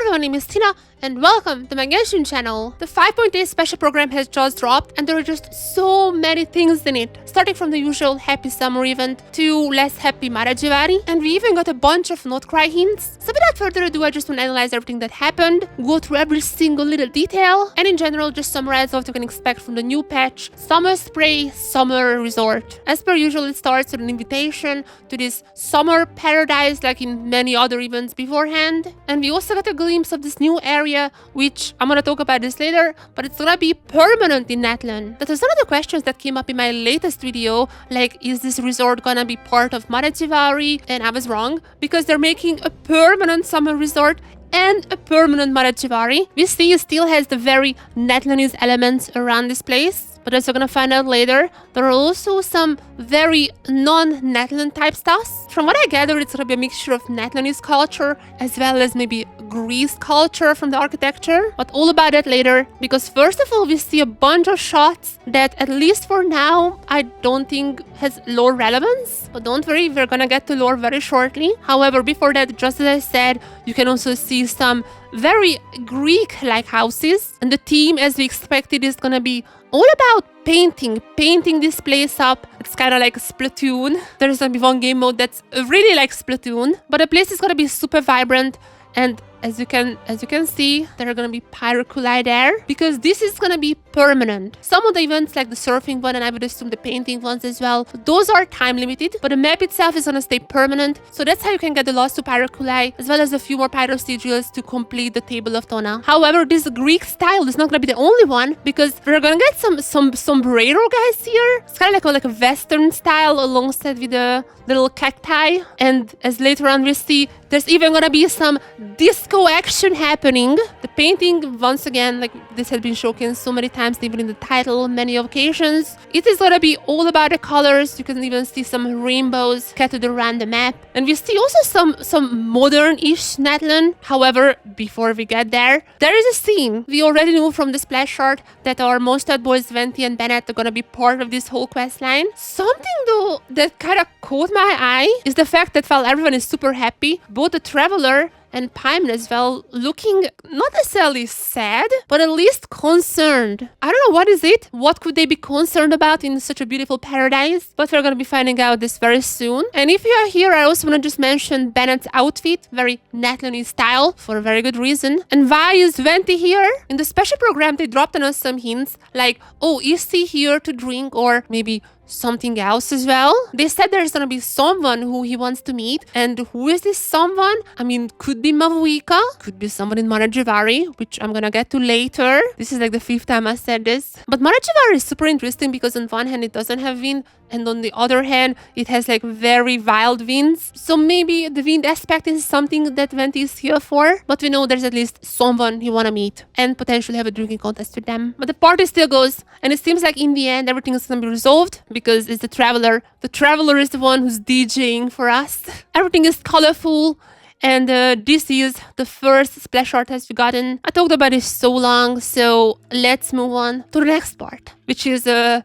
everyone, my name is Tina and welcome to my Genshin channel. The 5.8 special program has just dropped and there are just so many things in it. Starting from the usual happy summer event to less happy Mare Jivari, and we even got a bunch of Nod-Krai hints. So without further ado, I just want to analyze everything that happened, go through every single little detail, and in general just summarize what you can expect from the new patch, Sunspray Summer Resort. As per usual, it starts with an invitation to this summer paradise like in many other events beforehand. And we also got a glimpse of this new area, which I'm gonna talk about this later, but it's gonna be permanent in Natlan. That was one of the questions that came up in my latest video, like, is this resort gonna be part of Mare Jivari? And I was wrong, because they're making a permanent summer resort and a permanent Mare Jivari. We see it still has the very Natlanese elements around this place. But as we're gonna find out later, there are also some very non-Natlan type stuffs. From what I gather, it's gonna be a mixture of Natlanese culture as well as maybe Greece culture from the architecture. But all about that later, because first of all, we see a bunch of shots that, at least for now, I don't think has lore relevance. But don't worry, we're gonna get to lore very shortly. However, before that, just as I said, you can also see some very Greek-like houses. And the theme, as we expected, is gonna be all about painting this place up. It's kind of like Splatoon. There's gonna be one game mode that's really like Splatoon, but the place is gonna be super vibrant. And as you can see, there are gonna be pyroculi there because this is gonna be permanent. Some of the events, like the surfing one and I would assume the painting ones as well, those are time limited, but the map itself is gonna stay permanent. So that's how you can get the last two pyroculi as well as a few more pyro sigils to complete the table of Tona. However, this Greek style is not gonna be the only one because we're gonna get some sombrero guys here. It's kind of like a Western style alongside with the little cacti. And as later on we see, there's even gonna be some disco action happening. The painting, once again, like this has been showcased so many times, even in the title, many occasions. It is gonna be all about the colors. You can even see some rainbows scattered around the map. And we see also some modern-ish Natlan. However, before we get there is a scene. We already knew from the splash art that our Mondstadt boys, Venti and Bennett, are gonna be part of this whole quest line. Something though that kind of caught my eye is the fact that while everyone is super happy, both the Traveler and Paimon as well looking not necessarily sad, but at least concerned. I don't know, what is it? What could they be concerned about in such a beautiful paradise? But we're gonna be finding out this very soon. And if you are here, I also want to just mention Bennett's outfit, very Natlanese style, for a very good reason. And why is Venti here? In the special program, they dropped on us some hints, like, oh, is he here to drink, or maybe something else as well. They said there's gonna be someone who he wants to meet. And who is this someone? I mean, could be Mavuika, could be someone in Mare Jivari, which I'm gonna get to later. This is like the 5th time I said this. But Mare Jivari is super interesting because on one hand it doesn't have wind, and on the other hand it has like very wild winds. So maybe the wind aspect is something that Venti is here for. But we know there's at least someone you wanna meet and potentially have a drinking contest with them. But the party still goes, and it seems like in the end everything is gonna be resolved because it's the Traveler. The Traveler is the one who's DJing for us. Everything is colorful. And this is the first splash art has gotten. I talked about it so long, so let's move on to the next part, which is a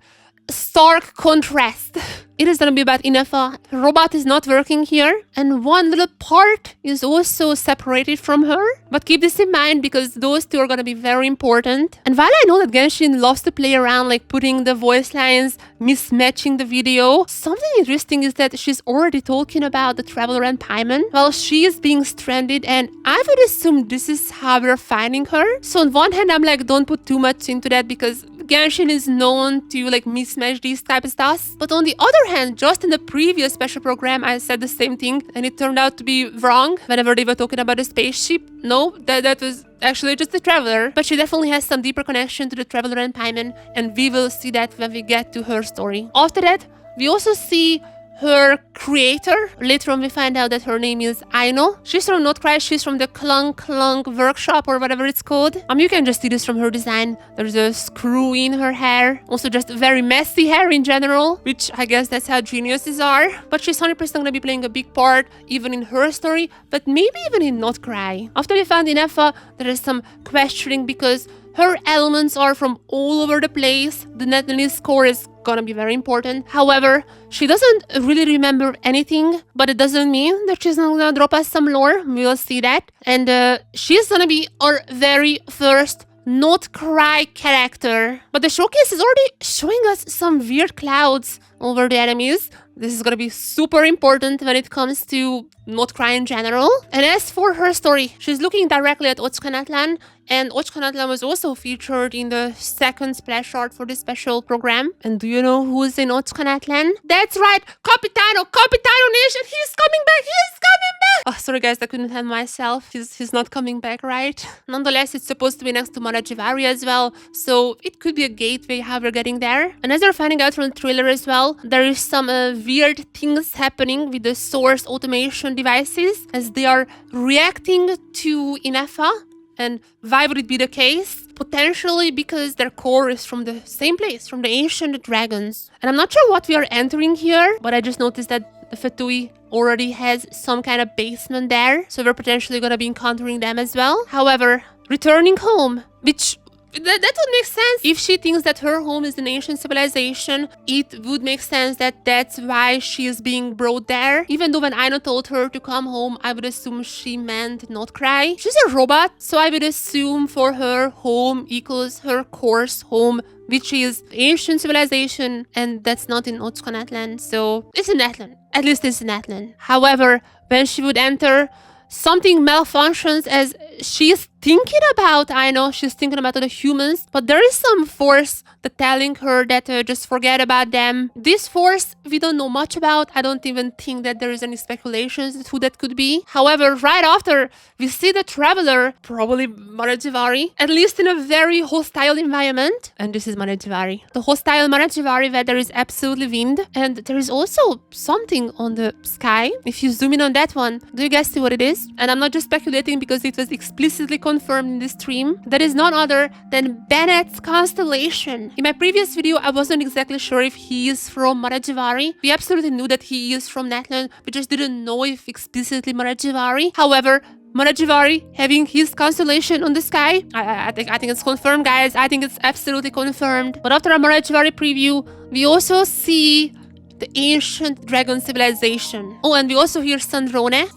stark contrast. It is gonna be about Ineffa. Robot is not working here, and one little part is also separated from her. But keep this in mind because those two are gonna be very important. And while I know that Genshin loves to play around, like putting the voice lines, mismatching the video, something interesting is that she's already talking about the Traveler and Paimon while she is being stranded, and I would assume this is how we're finding her. So on one hand, I'm like, don't put too much into that because Genshin is known to like mismatch these type of stuff. But on the other hand, just in the previous special program, I said the same thing and it turned out to be wrong whenever they were talking about a spaceship. No, that was actually just the Traveler. But she definitely has some deeper connection to the Traveler and Paimon, and we will see that when we get to her story. After that, we also see her creator. Later on we find out that her name is Aino. She's from Nod-Krai, she's from the Clunk workshop or whatever it's called. You can just see this from her design. There's a screw in her hair. Also just very messy hair in general, which I guess that's how geniuses are. But she's 100% gonna be playing a big part even in her story, but maybe even in Nod-Krai. After we found Ineffa, there is some questioning because Her elements are from all over the place. The Netherlands score is gonna be very important. However, she doesn't really remember anything, but it doesn't mean that she's not gonna drop us some lore. We'll see that. And she's gonna be our very first Nod-Krai character. But the showcase is already showing us some weird clouds over the enemies. This is gonna be super important when it comes to Nod-Krai in general. And as for her story, she's looking directly at Ochkanatlan, and Ochkanatlan was also featured in the second splash art for this special program. And do you know who's in Ochkanatlan? That's right, Capitano Nation, he's coming back, Oh, sorry guys, I couldn't help myself. He's not coming back, right? Nonetheless, it's supposed to be next to Mare Jivari as well, so it could be a gateway how we're getting there. And as we're finding out from the trailer as well, there is some weird things happening with the source automation devices as they are reacting to Ineffa. And why would it be the case? Potentially because their core is from the same place, from the ancient dragons. And I'm not sure what we are entering here, but I just noticed that the Fatui already has some kind of basement there, so we're potentially gonna be encountering them as well. However, returning home, which that would make sense. If she thinks that her home is an ancient civilization, it would make sense that that's why she is being brought there. Even though when Aino told her to come home, I would assume she meant Nod-Krai. She's a robot, so I would assume for her, home equals her course home, which is ancient civilization, and that's not in Ochkanatlan, so it's in Natlan. At least it's in Natlan. However, when she would enter, something malfunctions as she's thinking about, I know she's thinking about the humans, but there is some force that telling her that just forget about them. This force we don't know much about. I don't even think that there is any speculations as to who that could be. However, right after we see the traveler, probably Mare Jivari, at least in a very hostile environment. And this is Mare Jivari. The hostile Mare Jivari where there is absolutely wind, and there is also something on the sky. If you zoom in on that one, do you guys see what it is? And I'm not just speculating because it was explicitly confirmed in this stream. That is none other than Bennett's constellation. In my previous video, I wasn't exactly sure if he is from Mare Jivari. We absolutely knew that he is from Natlan. We just didn't know if explicitly Mare Jivari. However, Mare Jivari having his constellation on the sky, I think it's confirmed, guys. I think it's absolutely confirmed. But after a Mare Jivari preview, we also see the ancient dragon civilization. Oh, and we also hear Sandrone,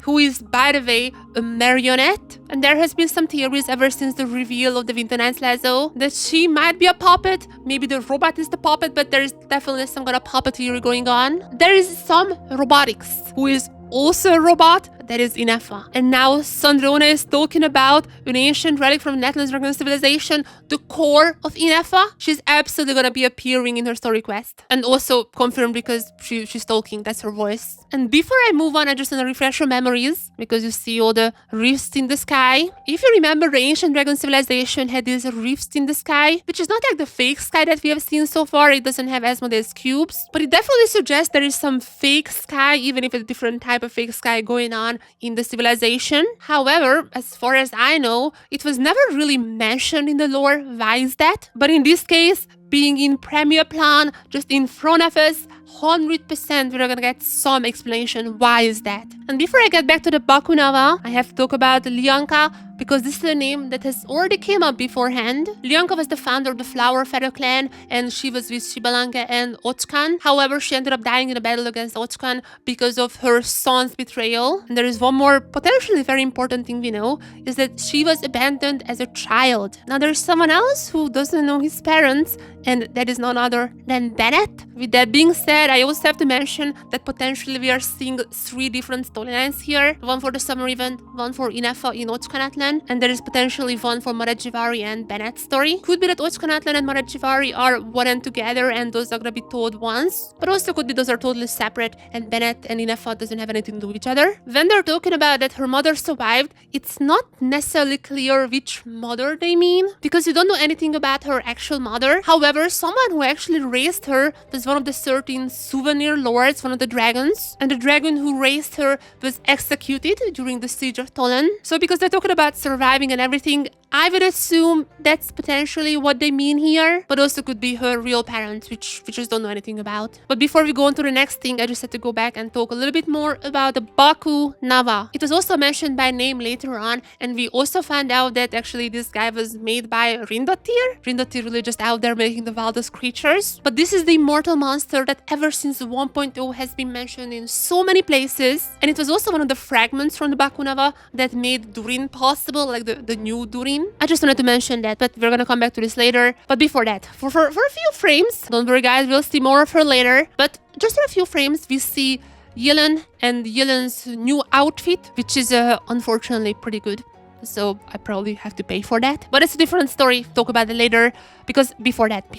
who is, by the way, a marionette. And there has been some theories ever since the reveal of the Winter Knight's lasso that she might be a puppet. Maybe the robot is the puppet, but there is definitely some kind of puppet theory going on. There is some robotics, who is also a robot. That is Ineffa. And now Sandrone is talking about an ancient relic from Natlan's dragon civilization, the core of Ineffa. She's absolutely gonna be appearing in her story quest. And also confirmed because she's talking, that's her voice. And before I move on, I just want to refresh your memories, because you see all the rifts in the sky. If you remember, the ancient dragon civilization had these rifts in the sky, which is not like the fake sky that we have seen so far. It doesn't have Asmodee's cubes, but it definitely suggests there is some fake sky, even if it's a different type of fake sky going on in the civilization. However, as far as I know, it was never really mentioned in the lore. Why is that? But in this case, being in Premier Plan, just in front of us, 100% we're gonna get some explanation why is that. And before I get back to the Bakunawa, I have to talk about Lianka, because this is a name that has already came up beforehand. Lianka was the founder of the Flower Feather clan, and she was with Shibalanke and Ochkan. However, she ended up dying in a battle against Ochkan because of her son's betrayal. And there is one more potentially very important thing we know, is that she was abandoned as a child. Now there's someone else who doesn't know his parents, and that is none other than Bennett. With that being said, I also have to mention that potentially we are seeing 3 different storylines here. One for the summer event, one for Ineffa in Ochkanatlan, and there is potentially one for Mare Jivari and Bennett's story. Could be that Ochkanatlan and Mare Jivari are one and together, and those are gonna be told once, but also could be those are totally separate and Bennett and Ineffa doesn't have anything to do with each other. When they're talking about that her mother survived, it's not necessarily clear which mother they mean, because you don't know anything about her actual mother. However, someone who actually raised her was one of the 13 souvenir lords, one of the dragons, and the dragon who raised her was executed during the siege of Tolan. So because they're talking about surviving and everything, I would assume that's potentially what they mean here, but also could be her real parents, which we just don't know anything about. But before we go on to the next thing, I just had to go back and talk a little bit more about the Baku Nava. It was also mentioned by name later on, and we also found out that actually this guy was made by Rindotir. Rindotir really just out there making the wildest creatures. But this is the immortal monster that ever since 1.0 has been mentioned in so many places, and it was also one of the fragments from the Baku Nava that made Durin possible, like the new Durin. I just wanted to mention that, but we're gonna come back to this later. But before that, for a few frames, don't worry guys, we'll see more of her later, but just for a few frames, we see Yilin and Yilin's new outfit, which is unfortunately pretty good. So I probably have to pay for that. But it's a different story. Talk about it later. Because before that, we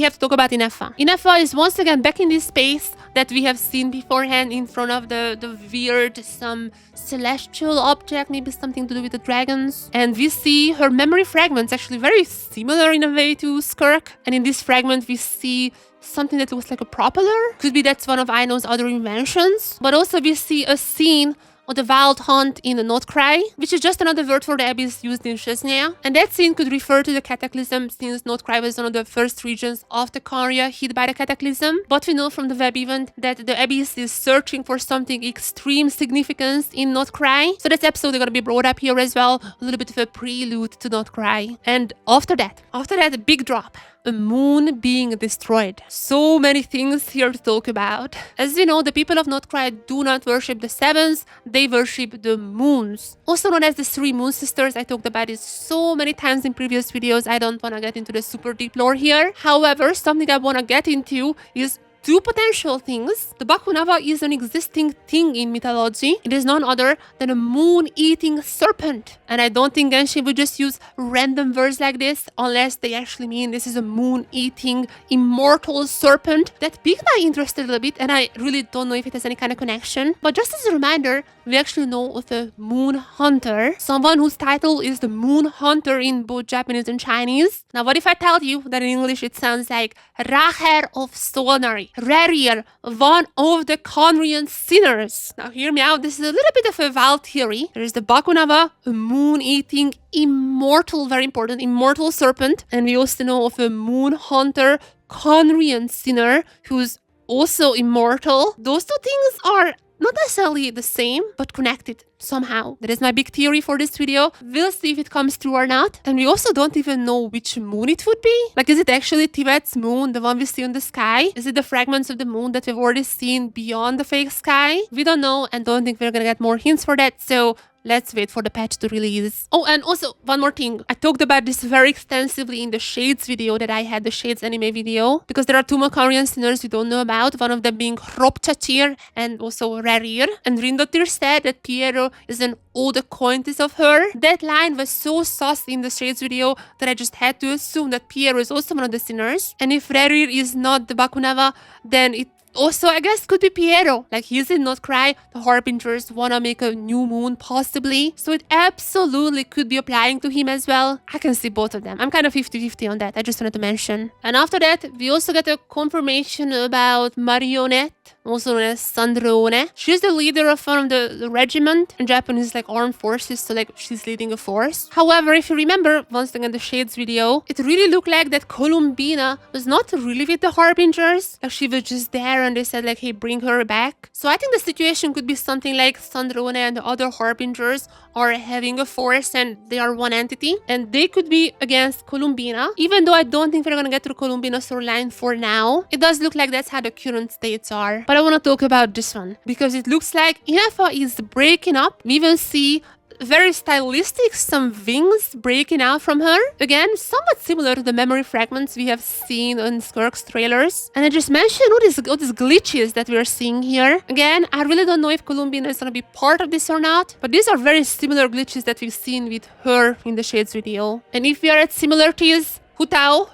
have to talk about Ineffa. Ineffa is once again back in this space that we have seen beforehand in front of the weird, some celestial object, maybe something to do with the dragons. And we see her memory fragments, actually very similar in a way to Skirk. And in this fragment, we see something that looks like a propeller. Could be that's one of Aino's other inventions. But also we see a scene of the wild hunt in the Nod-Krai, which is just another word for the abyss used in Chesnea. And that scene could refer to the cataclysm, since Nod-Krai was one of the first regions of the Karya hit by the cataclysm. But we know from the web event that the abyss is searching for something extreme significance in Nod-Krai. So that's absolutely gonna be brought up here as well, a little bit of a prelude to Nod-Krai. And after that, a big drop. A moon being destroyed. So many things here to talk about. As we know, the people of Nod-Krai do not worship the sevens, they worship the moons. Also known as the three moon sisters. I talked about it so many times in previous videos. I don't want to get into the super deep lore here. However, something I want to get into is two potential things. The Baku Nava is an existing thing in mythology. It is none other than a moon-eating serpent. And I don't think Genshin would just use random words like this unless they actually mean this is a moon-eating immortal serpent. That piqued my interest a little bit, and I really don't know if it has any kind of connection. But just as a reminder, we actually know of a moon hunter, someone whose title is the moon hunter in both Japanese and Chinese. Now, what if I tell you that in English it sounds like Raher of Solnari? Rarir, one of the Conrian sinners. Now hear me out, this is a little bit of a wild theory. There is the Baku Nava, a moon-eating, immortal, very important, immortal serpent. And we also know of a moon hunter, Conrian sinner, who's also immortal. Those two things are not necessarily the same, but connected somehow. That is my big theory for this video. We'll see if it comes true or not. And we also don't even know which moon it would be. Like, is it actually Tibet's moon, the one we see in the sky? Is it the fragments of the moon that we've already seen beyond the fake sky? We don't know, and don't think we're gonna get more hints for that, so let's wait for the patch to release. Oh, and also one more thing. I talked about this very extensively in the Shades video that I had, the Shades anime video, because there are two more Korean sinners we don't know about, one of them being Hropchachir and also Rarir. And Rindotir said that Piero is an old acquaintance of her. That line was so sus in the Shades video that I just had to assume that Piero is also one of the sinners. And if Rarir is not the Baku Nava, then it also, I guess, could be Piero. Like, he's in Nod-Krai, the Harbingers wanna make a new moon, possibly. So it absolutely could be applying to him as well. I can see both of them. I'm kind of 50-50 on that. I just wanted to mention. And after that, we also get a confirmation about Marionette, also known as Sandrone. She's the leader of one of the regiment. In Japanese, like, armed forces, so like she's leading a force. However, if you remember, once again, the Shades video, it really looked like that Columbina was not really with the Harbingers. Like, she was just there and they said like, hey, bring her back. So I think the situation could be something like Sandrone and the other Harbingers are having a force and they are one entity. And they could be against Columbina. Even though I don't think we're gonna get to Columbina storyline for now, it does look like that's how the current states are. But I want to talk about this one because it looks like Ineffa is breaking up. We even see very stylistic, some wings breaking out from her. Again, somewhat similar to the memory fragments we have seen in Skirk's trailers. And I just mentioned all these glitches that we are seeing here. Again, I really don't know if Columbina is going to be part of this or not, but these are very similar glitches that we've seen with her in the Shades video. And if we are at similarities, Hu Tao,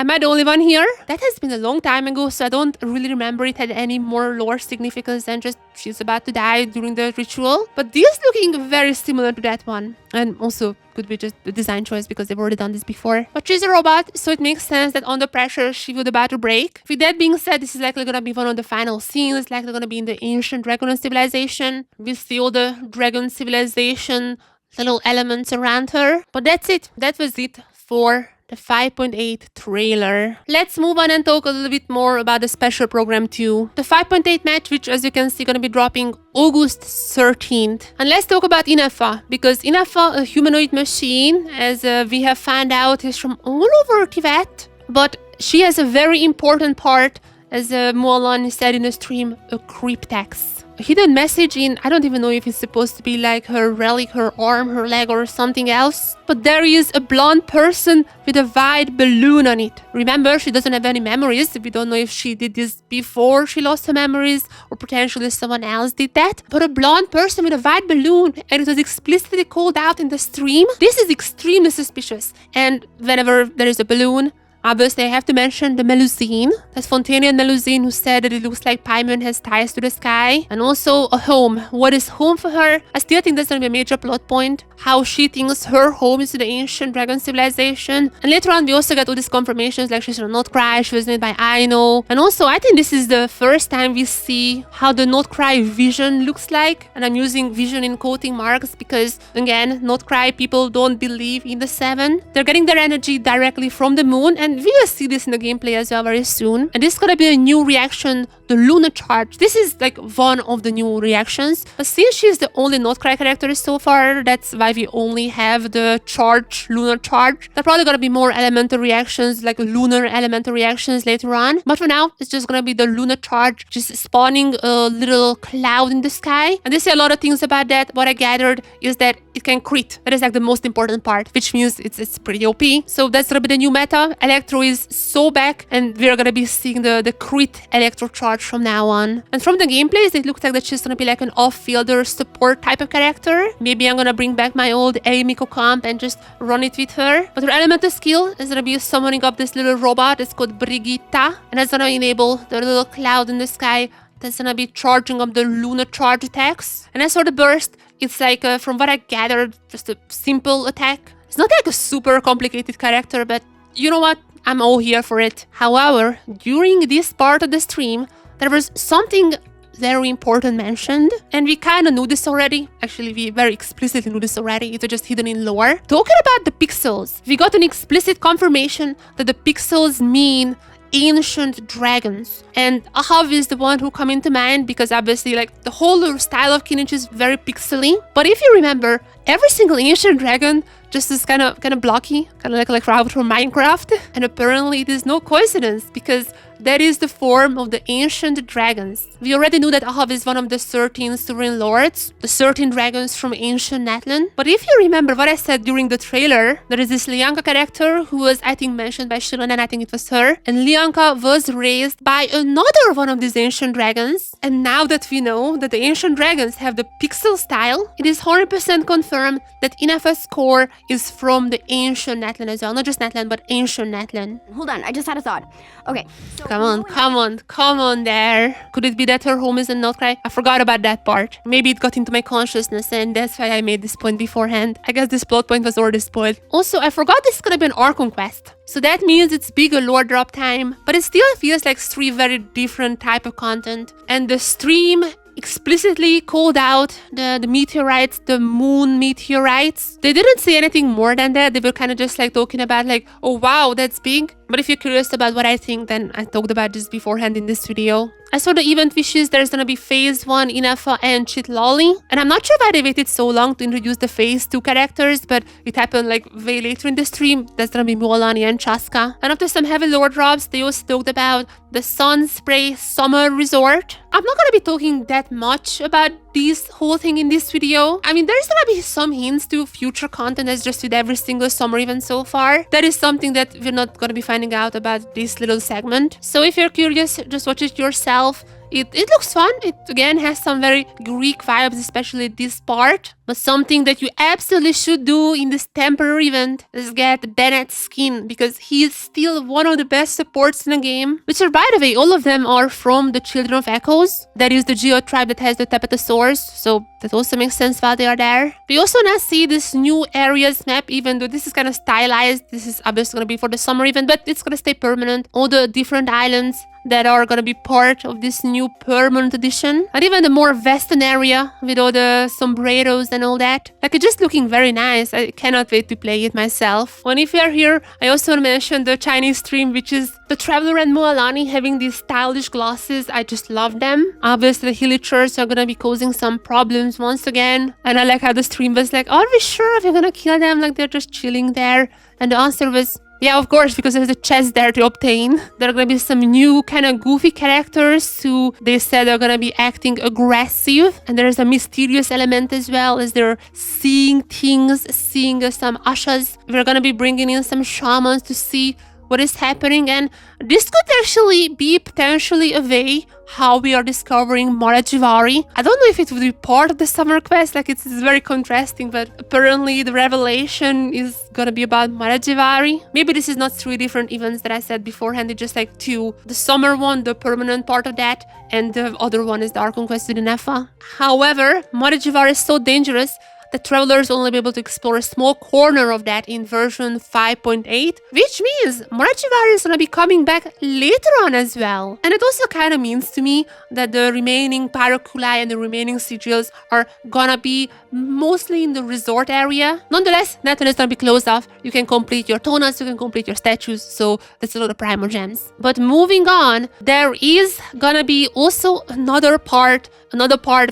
Am I the only one here? That has been a long time ago, so I don't really remember it had any more lore significance than just she's about to die during the ritual. But this looking very similar to that one. And also could be just the design choice because they've already done this before. But she's a robot, so it makes sense that under pressure she would about to break. With that being said, this is likely gonna be one of the final scenes. It's likely gonna be in the ancient dragon civilization. We see all the dragon civilization little elements around her. But that's it. That was it for the 5.8 trailer. Let's move on and talk a little bit more about the special program 2. The 5.8 match, which as you can see gonna be dropping August 13th. And let's talk about Ineffa, because Ineffa, a humanoid machine, as we have found out, is from all over Tibet. But she has a very important part, as Mualan said in the stream, a cryptex. A hidden message in, I don't even know if it's supposed to be like her relic, her arm, her leg, or something else. But there is a blonde person with a white balloon on it. Remember, she doesn't have any memories. We don't know if she did this before she lost her memories, or potentially someone else did that. But a blonde person with a white balloon, and it was explicitly called out in the stream. This is extremely suspicious. And whenever there is a balloon, obviously, I have to mention the Melusine. That's Fontanian Melusine, who said that it looks like Paimon has ties to the sky. And also a home. What is home for her? I still think that's going to be a major plot point. How she thinks her home is to the ancient dragon civilization. And later on, we also get all these confirmations, like she's from Nod-Krai, she was made by Aino. And also, I think this is the first time we see how the Nod-Krai vision looks like. And I'm using vision in quoting marks because, again, Nod-Krai people don't believe in the Seven. They're getting their energy directly from the moon, and we will see this in the gameplay as well very soon. And this is gonna be a new reaction, the Lunar Charge. This is like one of the new reactions. But since she's the only Nod-Krai character so far, that's why we only have the charge, Lunar Charge. There are probably gonna be more elemental reactions, like lunar elemental reactions later on. But for now, it's just gonna be the Lunar Charge, just spawning a little cloud in the sky. And they say a lot of things about that. What I gathered is that it can crit. That is like the most important part, which means it's pretty OP. So that's gonna be the new meta. Electro is so back, and we're gonna be seeing the crit Electro Charge from now on. And from the gameplays, it looks like that she's gonna be like an off-fielder support type of character. Maybe I'm gonna bring back my old Eimiko comp and just run it with her. But her elemental skill is gonna be summoning up this little robot. It's called Brigitta, and that's gonna enable the little cloud in the sky. That's gonna be charging up the Lunar Charge attacks. And as for the burst, it's like, from what I gathered, just a simple attack. It's not like a super complicated character, but you know what? I'm all here for it. However, during this part of the stream, there was something very important mentioned, and we kind of knew this already. Actually, we very explicitly knew this already. It's just hidden in lore. Talking about the pixels, we got an explicit confirmation that the pixels mean ancient dragons. And Ahav is the one who come into mind because obviously like the whole style of Kinich is very pixely. But if you remember, every single ancient dragon just is kind of blocky, kind of like Rabbit from Minecraft. And apparently it is no coincidence because that is the form of the ancient dragons. We already knew that Ahav is one of the 13 Sovereign Lords, the 13 dragons from ancient Natlan. But if you remember what I said during the trailer, there is this Lianka character who was, I think, mentioned by Shilan, and I think it was her. And Lianka was raised by another one of these ancient dragons. And now that we know that the ancient dragons have the pixel style, it is 100% confirmed that Ineffa's core is from the ancient Natlan as well. Not just Natlan, but ancient Natlan. Hold on, I just had a thought. Okay, so Come on there. Could it be that her home is in Nod-Krai? I forgot about that part. Maybe it got into my consciousness and that's why I made this point beforehand. I guess this plot point was already spoiled. Also, I forgot this is gonna be an Archon Quest. So that means it's bigger lore drop time, but it still feels like 3 very different type of content. And the stream explicitly called out the meteorites, the moon meteorites. They didn't say anything more than that. They were kind of just like talking about like, oh wow, that's big. But if you're curious about what I think, then I talked about this beforehand in this video. As for the event wishes, there's gonna be Phase 1, Ineffa, and Chitlolly. And I'm not sure why they waited so long to introduce the Phase 2 characters, but it happened like way later in the stream. That's gonna be Mualani and Chaska. And after some heavy lore drops, they also talked about the Sunspray Summer Resort. I'm not gonna be talking that much about this whole thing in this video. I mean, there's gonna be some hints to future content as just with every single summer event so far. That is something that we're not gonna be finding out about this little segment. So if you're curious, just watch it yourself. It looks fun. It again has some very Greek vibes, especially this part. But something that you absolutely should do in this temporary event is get Bennett's skin, because he is still one of the best supports in the game. Which are, by the way, all of them are from the Children of Echoes. That is the Geo tribe that has the Tapetosaurs, so that also makes sense why they are there. We also now see this new areas map, even though this is kind of stylized. This is obviously going to be for the summer event, but it's going to stay permanent. All the different islands that are going to be part of this new permanent edition. And even the more western area with all the sombreros and all that. Like, it's just looking very nice. I cannot wait to play it myself. When if you're here, I also want to mention the Chinese stream, which is the Traveler and Moalani having these stylish glasses. I just love them. Obviously, the Hilichers are going to be causing some problems once again. And I like how the stream was like, are we sure if you're going to kill them? Like, they're just chilling there. And the answer was, yeah, of course, because there's a chest there to obtain. There are going to be some new kind of goofy characters who they said are going to be acting aggressive. And there's a mysterious element as well, as they're seeing things, seeing some ashas. We're going to be bringing in some shamans to see what is happening, and this could actually be potentially a way how we are discovering Mare Jivari. I don't know if it would be part of the summer quest, like it's very contrasting, but apparently the revelation is gonna be about Mare Jivari. Maybe this is not 3 different events that I said beforehand, it's just like 2. The summer one, the permanent part of that, and the other one is the Archon Quest with Ineffa. However, Mare Jivari is so dangerous that travelers only be able to explore a small corner of that in version 5.8, which means Mare Jivari is going to be coming back later on as well. And it also kind of means to me that the remaining Pyroculi and the remaining sigils are gonna be mostly in the resort area. Nonetheless, Neton is gonna be closed off. You can complete your tonas, you can complete your statues, so that's a lot of primal gems. But moving on, there is gonna be also another part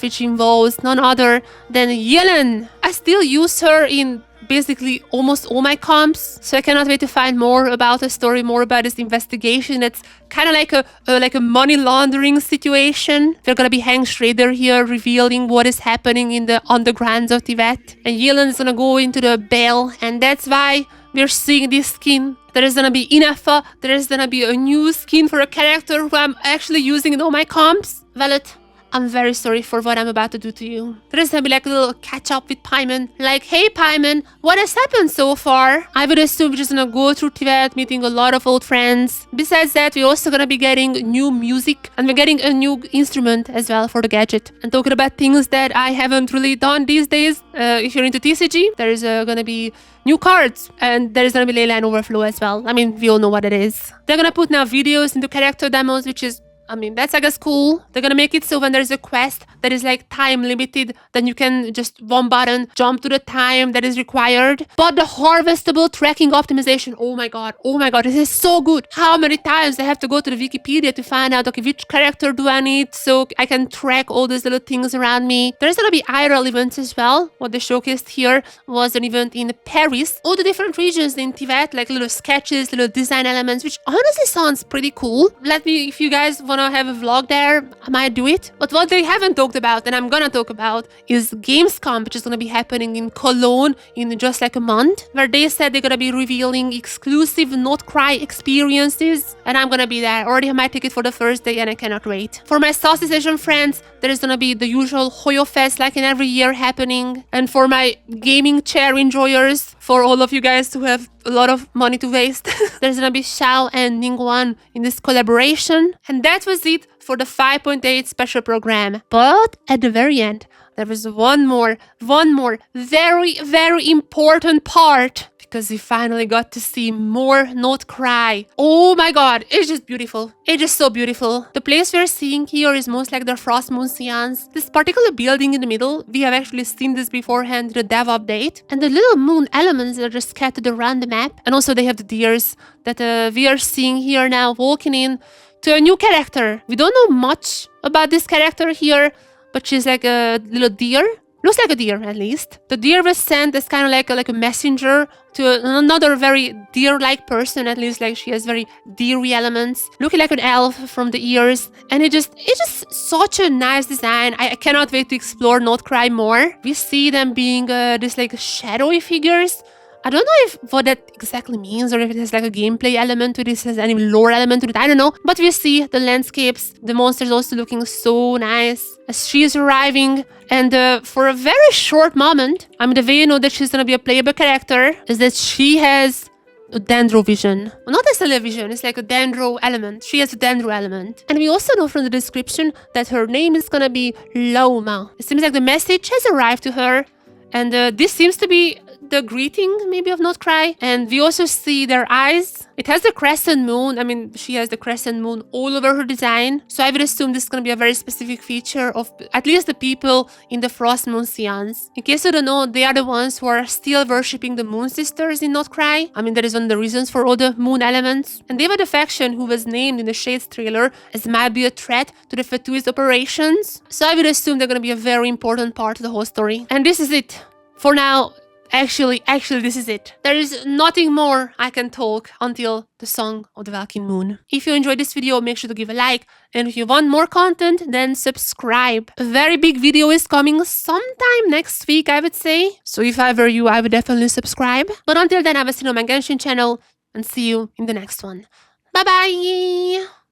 which involves none other than Yellen. I still use her in basically almost all my comps, so I cannot wait to find more about the story, more about this investigation. It's kind of like a money laundering situation. We're gonna be Hank Schrader here revealing what is happening in the undergrounds of Tibet, and Yellen is gonna go into the Bale, and that's why we're seeing this skin. There is gonna be Ineffa, there is gonna be a new skin for a character who I'm actually using in all my comps. Velvet, I'm very sorry for what I'm about to do to you. There's gonna be like a little catch up with Paimon. Like, hey Paimon, what has happened so far? I would assume we're just gonna go through Tibet, meeting a lot of old friends. Besides that, we're also gonna be getting new music, and we're getting a new instrument as well for the gadget. And talking about things that I haven't really done these days, if you're into TCG, there's gonna be new cards, and there's gonna be Leyline Overflow as well. I mean, we all know what it is. They're gonna put now videos into character demos, which is, I mean, that's I guess cool. They're gonna make it so when there's a quest that is like time limited, then you can just one button jump to the time that is required. But the harvestable tracking optimization, oh my god, this is so good. How many times I have to go to the Wikipedia to find out, okay, which character do I need so I can track all these little things around me. There's gonna be IRL events as well. What they showcased here was an event in Paris. All the different regions in Tibet, like little sketches, little design elements, which honestly sounds pretty cool. Let me, if you guys want to have a vlog there, I might do it. But what they haven't talked about, and I'm gonna talk about, is Gamescom, which is gonna be happening in Cologne in just like a month, where they said they're gonna be revealing exclusive Nod-Krai experiences, and I'm gonna be there. I already have my ticket for the first day, and I cannot wait. For my Southeast Asian friends, there is gonna be the usual Hoyo Fest like in every year happening, and for my gaming chair enjoyers, for all of you guys who have a lot of money to waste, there's gonna be Xiao and Ningguan in this collaboration. And that was it for the 5.8 special program. But at the very end, there was one more very, very important part, because we finally got to see more Nod-Krai. Oh my god, it's just beautiful. It's just so beautiful. The place we're seeing here is most like the Frost Moon Seance. This particular building in the middle, we have actually seen this beforehand in the dev update. And the little moon elements are just scattered around the map. And also they have the deers that we are seeing here now walking in to a new character. We don't know much about this character here, but she's like a little deer. Looks like a deer, at least. The deer was sent as kind of like a messenger to another very deer-like person, at least like she has very deery elements. Looking like an elf from the ears. And it's just such a nice design. I cannot wait to explore Nod-Krai more. We see them being this like shadowy figures. I don't know if what that exactly means or if it has like a gameplay element to this, has any lore element to it, I don't know. But we see the landscapes, the monsters also looking so nice as she is arriving. And for a very short moment, I mean, the way you know that she's gonna be a playable character is that she has a dendro vision. Well, not necessarily a vision, it's like a dendro element. She has a dendro element. And we also know from the description that her name is gonna be Lauma. It seems like the message has arrived to her. And this seems to be the greeting, maybe, of Nod-Krai. And we also see their eyes. It has the crescent moon. I mean, she has the crescent moon all over her design. So I would assume this is going to be a very specific feature of at least the people in the Frost Moon Seance. In case you don't know, they are the ones who are still worshipping the Moon Sisters in Nod-Krai. I mean, that is one of the reasons for all the moon elements. And they were the faction who was named in the Shades trailer as might be a threat to the Fatuist operations. So I would assume they're going to be a very important part of the whole story. And this is it. For now, actually, this is it. There is nothing more I can talk until the Song of the Valkyrie Moon. If you enjoyed this video, make sure to give a like. And if you want more content, then subscribe. A very big video is coming sometime next week, I would say. So if I were you, I would definitely subscribe. But until then, I will see you on my Genshin channel and see you in the next one. Bye bye!